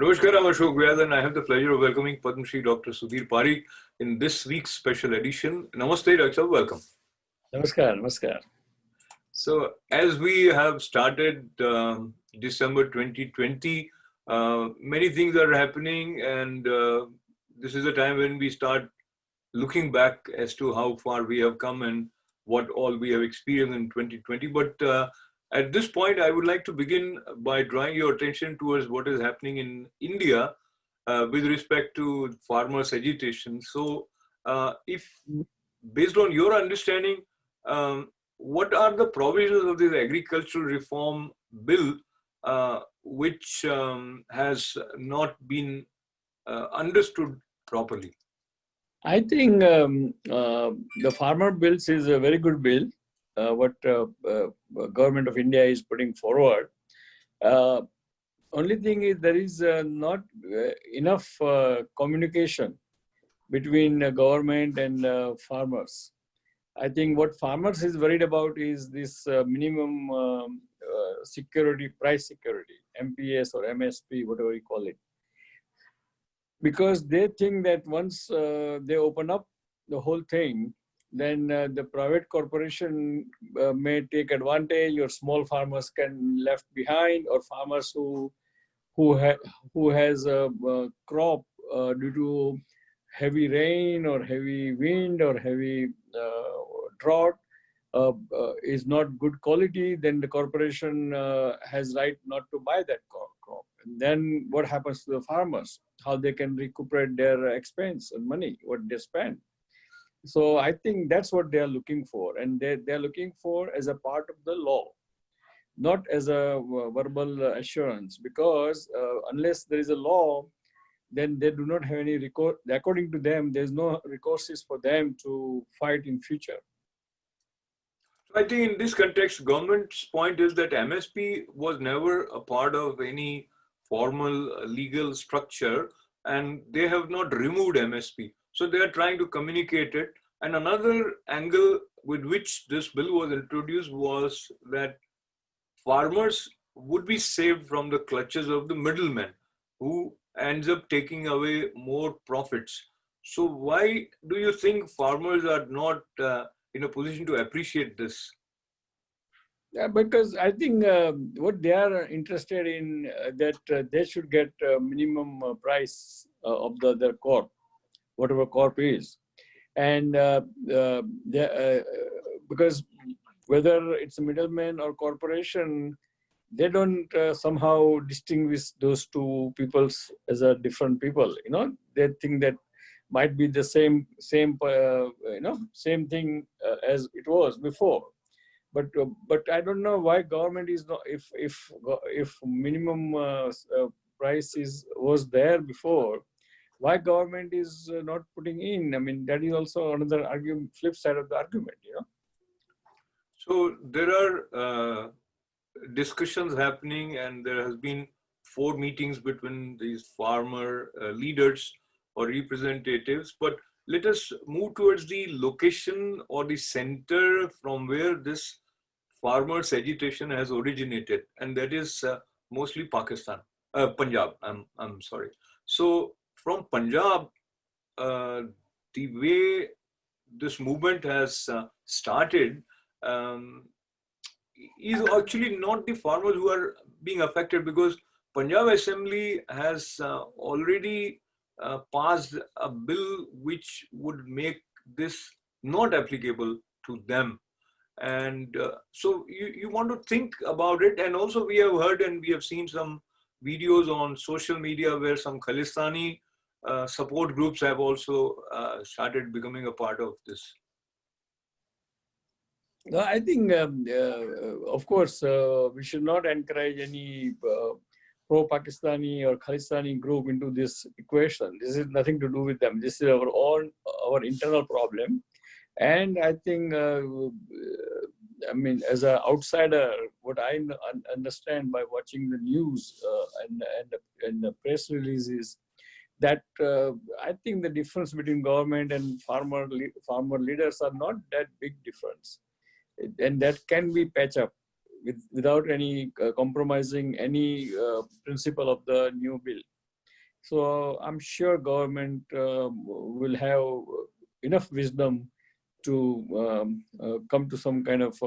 Namaskar, I'm Ashok Vyad, and I have the pleasure of welcoming Padma Shri Dr. Sudhir Parikh in this week's special edition. Namaste, Dr. Welcome. Namaskar, namaskar. So, as we have started December 2020, many things are happening, and this is a time when we start looking back as to how far we have come and what all we have experienced in 2020. But at this point, I would like to begin by drawing your attention towards what is happening in India with respect to farmers' agitation. So, if based on your understanding, what are the provisions of this agricultural reform bill which has not been understood properly? I think the farmer bills is a very good bill. What government of India is putting forward. Only thing is there is not enough communication between government and farmers. I think what farmers is worried about is this minimum security, price security, MPS or MSP, whatever you call it. Because they think that once they open up the whole thing, then the private corporation may take advantage, or small farmers can left behind, or farmers who has a crop due to heavy rain or heavy wind or heavy drought is not good quality, then the corporation has right not to buy that crop. And then what happens to the farmers? How they can recuperate their expense and money, what they spend. So I think that's what they are looking for. And they're looking for as a part of the law, not as a verbal assurance, because unless there is a law, then they do not have any recourse. According to them, there's no recourses for them to fight in future. I think in this context, government's point is that MSP was never a part of any formal legal structure, and they have not removed MSP. So they are trying to communicate it. And another angle with which this bill was introduced was that farmers would be saved from the clutches of the middleman who ends up taking away more profits. So why do you think farmers are not in a position to appreciate this? Yeah, because I think what they are interested in that they should get minimum price of the crop, whatever crop is, and because whether it's a middleman or corporation, they don't somehow distinguish those two peoples as a different people. You know, they think that might be the same same thing as it was before. But I don't know why government is not, if minimum price was there before, why government is not putting in? I mean, that is also another argument, flip side of the argument, you know. So there are discussions happening, and there has been 4 meetings between these farmer leaders or representatives. But let us move towards the location or the center from where this farmers' agitation has originated, and that is mostly Punjab. I'm sorry. So from Punjab, the way this movement has started is actually not the farmers who are being affected, because Punjab Assembly has already passed a bill which would make this not applicable to them. And so you want to think about it. And also we have heard and we have seen some videos on social media where some Khalistani support groups have also started becoming a part of this. No, I think, of course, we should not encourage any pro-Pakistani or Khalistani group into this equation. This is nothing to do with them. This is our internal problem. And I think, I mean, as an outsider, what I understand by watching the news and the press releases, that I think the difference between government and farmer leaders are not that big difference. And that can be patched up without any compromising any principle of the new bill. So I'm sure government will have enough wisdom to come to some kind of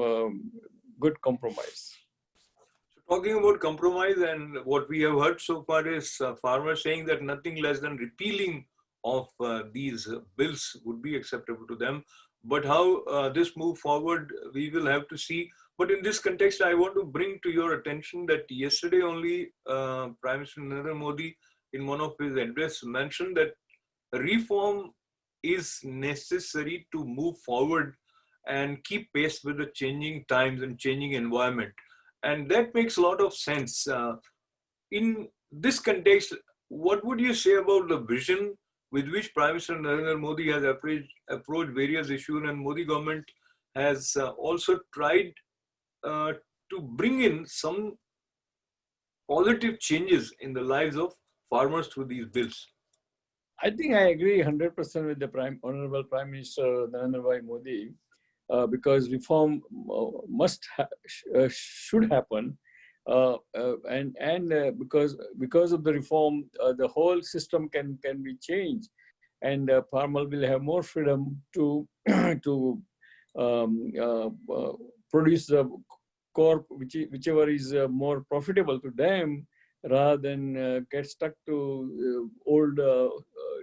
good compromise. Talking about compromise, and what we have heard so far is farmers saying that nothing less than repealing of these bills would be acceptable to them. But how this move forward, we will have to see. But in this context, I want to bring to your attention that yesterday only Prime Minister Narendra Modi, in one of his address, mentioned that reform is necessary to move forward and keep pace with the changing times and changing environment. And that makes a lot of sense. In this context, what would you say about the vision with which Prime Minister Narendra Modi has approached various issues, and Modi government has also tried uh, to bring in some positive changes in the lives of farmers through these bills? I think I agree 100% with the Honorable Prime Minister Narendra Bhai Modi, because reform should happen, and because of the reform, the whole system can be changed, and farmer will have more freedom to to produce the crop whichever is more profitable to them, rather than get stuck to old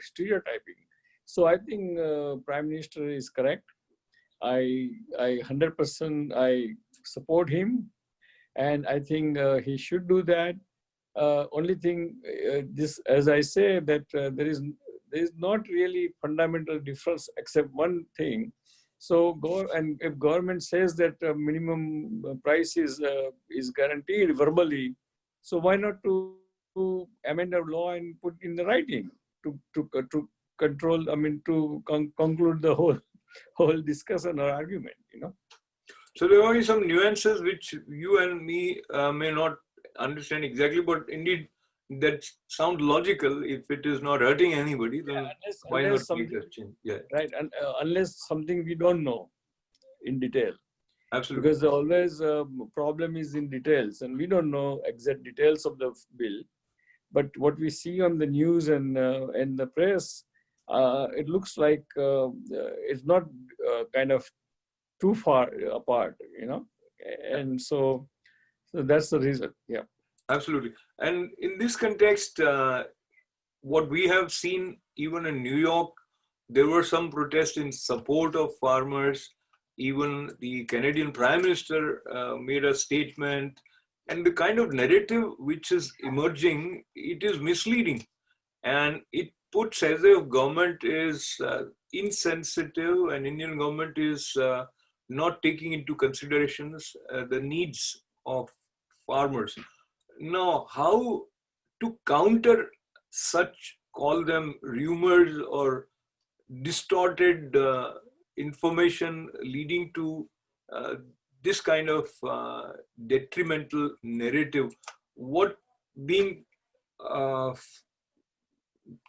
stereotyping. So I think Prime Minister is correct. I 100% I support him, and I think he should do that. Only thing, this, as I say, that there is not really fundamental difference except one thing. So and if government says that minimum price is guaranteed verbally, so why not to amend the law and put in the writing to control? I mean, to conclude the whole discussion or argument. So there are some nuances which you and me may not understand exactly, but indeed that sounds logical. If it is not hurting anybody, then why not Unless make something, that change? Yeah, right? And unless something we don't know in detail, absolutely. because always problem is in details, and we don't know exact details of the bill. But what we see on the news and the press, it looks like it's not kind of too far apart, and so that's the reason. Yeah. Absolutely. And in this context, what we have seen even in New York, there were some protests in support of farmers. Even the Canadian Prime Minister made a statement. And the kind of narrative which is emerging, it is misleading. And it puts as if government is insensitive, and Indian government is not taking into considerations the needs of farmers. Now, how to counter such, call them rumors or distorted information leading to uh, this kind of detrimental narrative? What, being uh,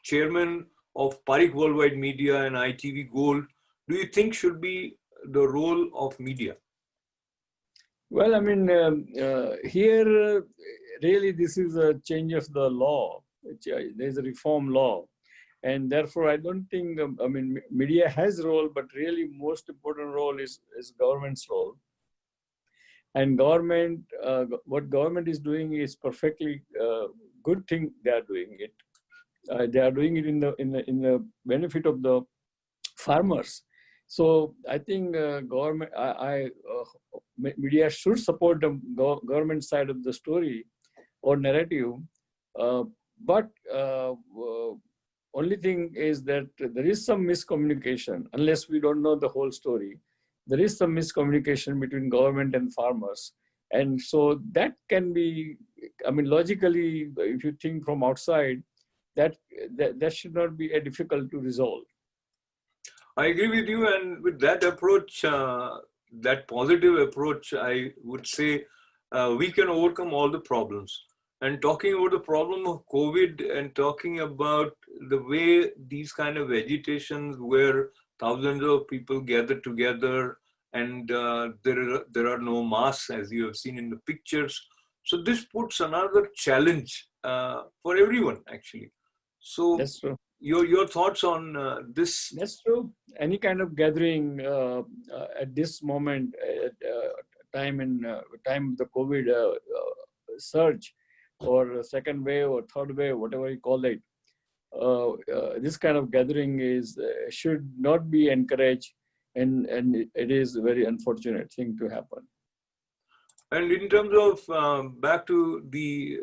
chairman of Parikh Worldwide Media and ITV Gold, do you think should be the role of media? Well, I mean, here really this is a change of the law. There's a reform law, and therefore I don't think. I mean, media has a role, but really most important role is government's role. And government, what government is doing is perfectly good thing. They are doing it. They are doing it in the benefit of the farmers. So I think government, media should support the government side of the story or narrative. But only thing is that there is some miscommunication. Unless we don't know the whole story, there is some miscommunication between government and farmers. And so that can be, I mean, logically, if you think from outside, that should not be difficult to resolve. I agree with you, and with that approach, that positive approach, I would say we can overcome all the problems. And talking about the problem of COVID and talking about the way these kind of agitations where thousands of people gather together and there are no masks, as you have seen in the pictures. So this puts another challenge for everyone, actually. So That's true. your thoughts on this? That's true. Any kind of gathering at this moment, at time of the COVID surge, or second wave or third wave, whatever you call it, this kind of gathering is should not be encouraged, and it is a very unfortunate thing to happen. And in terms of back to the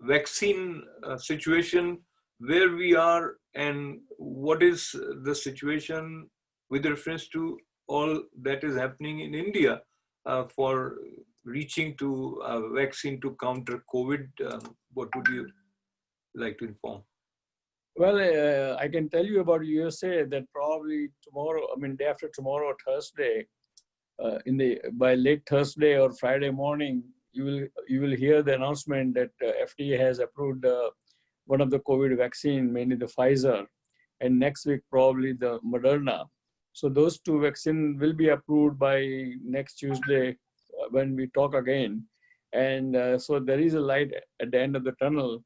vaccine situation, where we are and what is the situation with reference to all that is happening in India for reaching to a vaccine to counter COVID, what would you like to inform? Well, I can tell you about USA that probably tomorrow, I mean, day after tomorrow, Thursday, by late Thursday or Friday morning, you will hear the announcement that FDA has approved one of the COVID vaccine, mainly the Pfizer, and next week probably the Moderna. So those two vaccines will be approved by next Tuesday when we talk again. And so there is a light at the end of the tunnel.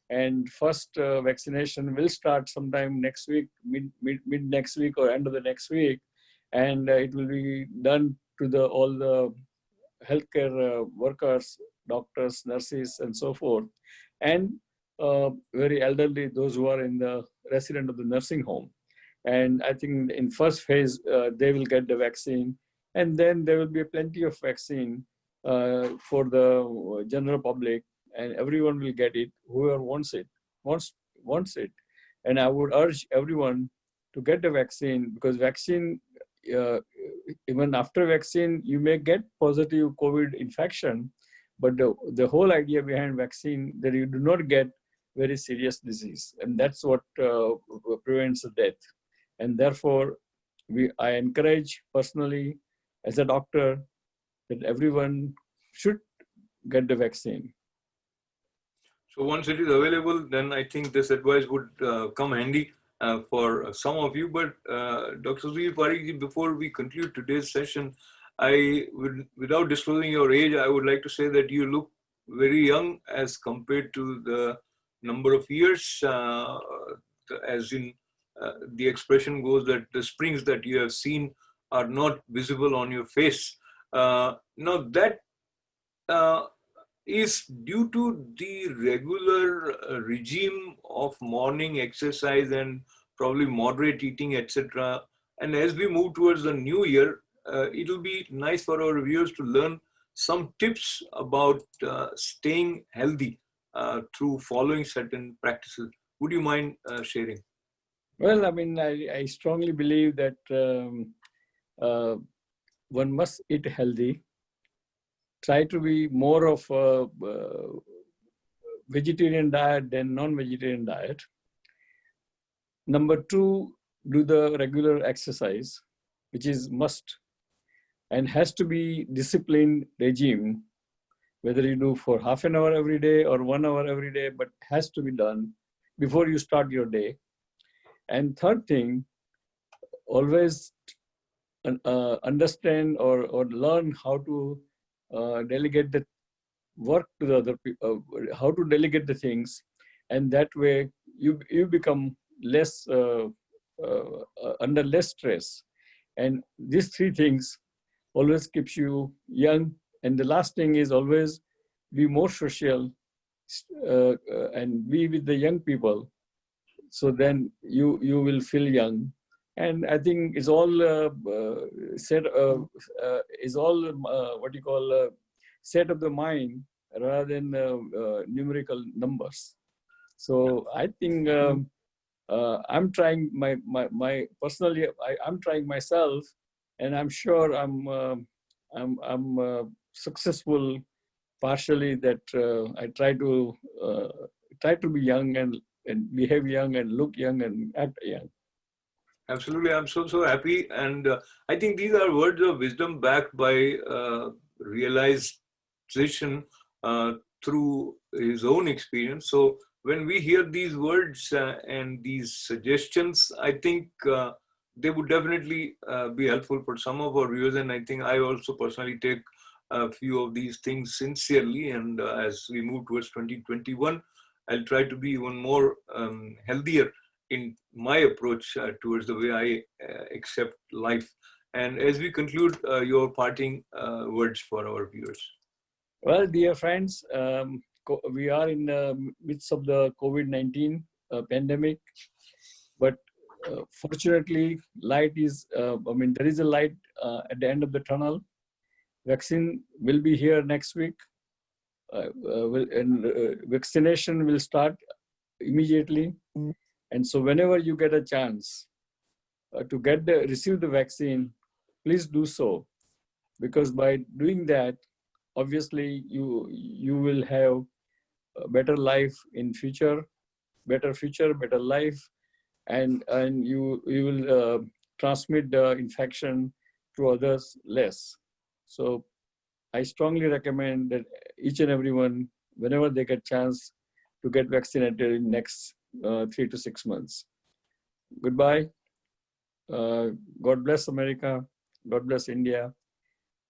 And first vaccination will start sometime next week, mid next week or end of the next week, and it will be done to all the healthcare workers, doctors, nurses, and so forth, and very elderly, those who are in the resident of the nursing home. And I think in first phase, they will get the vaccine, and then there will be plenty of vaccine for the general public, and everyone will get it, whoever wants it. And I would urge everyone to get the vaccine, because vaccine, even after vaccine, you may get positive COVID infection, but the whole idea behind vaccine that you do not get very serious disease, and that's what prevents the death. And therefore, I encourage personally, as a doctor, that everyone should get the vaccine. So once it is available, then I think this advice would come handy for some of you. But Dr. Sudhir Parikh, before we conclude today's session, I would, without disclosing your age, I would like to say that you look very young as compared to the number of years, as in the expression goes that the springs that you have seen are not visible on your face. Now that is due to the regular regime of morning exercise and probably moderate eating, etc. And as we move towards the new year, it'll be nice for our viewers to learn some tips about staying healthy through following certain practices. Would you mind sharing? Well, I mean, I strongly believe that one must eat healthy. Try to be more of a vegetarian diet than non-vegetarian diet. Number two, do the regular exercise, which is must, and has to be disciplined regime, whether you do for half an hour every day or 1 hour every day, but has to be done before you start your day. And third thing, always understand or learn how to delegate the work to the other people, how to delegate the things, and that way you become less under less stress. And these three things always keeps you young. And the last thing is always be more social and be with the young people. So then you will feel young. And I think it's all what you call set of the mind rather than numerical numbers. So I think I'm trying my personally. I'm trying myself, and I'm sure I'm successful partially. That I try to be young and behave young and look young and act young. Absolutely, I'm so happy, and I think these are words of wisdom backed by realization through his own experience. So when we hear these words and these suggestions, I think they would definitely be helpful for some of our viewers, and I think I also personally take a few of these things sincerely. And as we move towards 2021, I'll try to be even more healthier in my approach towards the way I accept life. And as we conclude, your parting words for our viewers. Well, dear friends, we are in the midst of the COVID-19 pandemic, but fortunately, light is, there is a light at the end of the tunnel. Vaccine will be here next week, and vaccination will start immediately. And so whenever you get a chance to receive the vaccine, please do so, because by doing that, obviously you will have a better life in future, better life, and you will transmit the infection to others less. So I strongly recommend that each and everyone, whenever they get chance, to get vaccinated in next 3 to 6 months. Goodbye. God bless America. God bless India.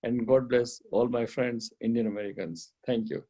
And God bless all my friends, Indian Americans. Thank you.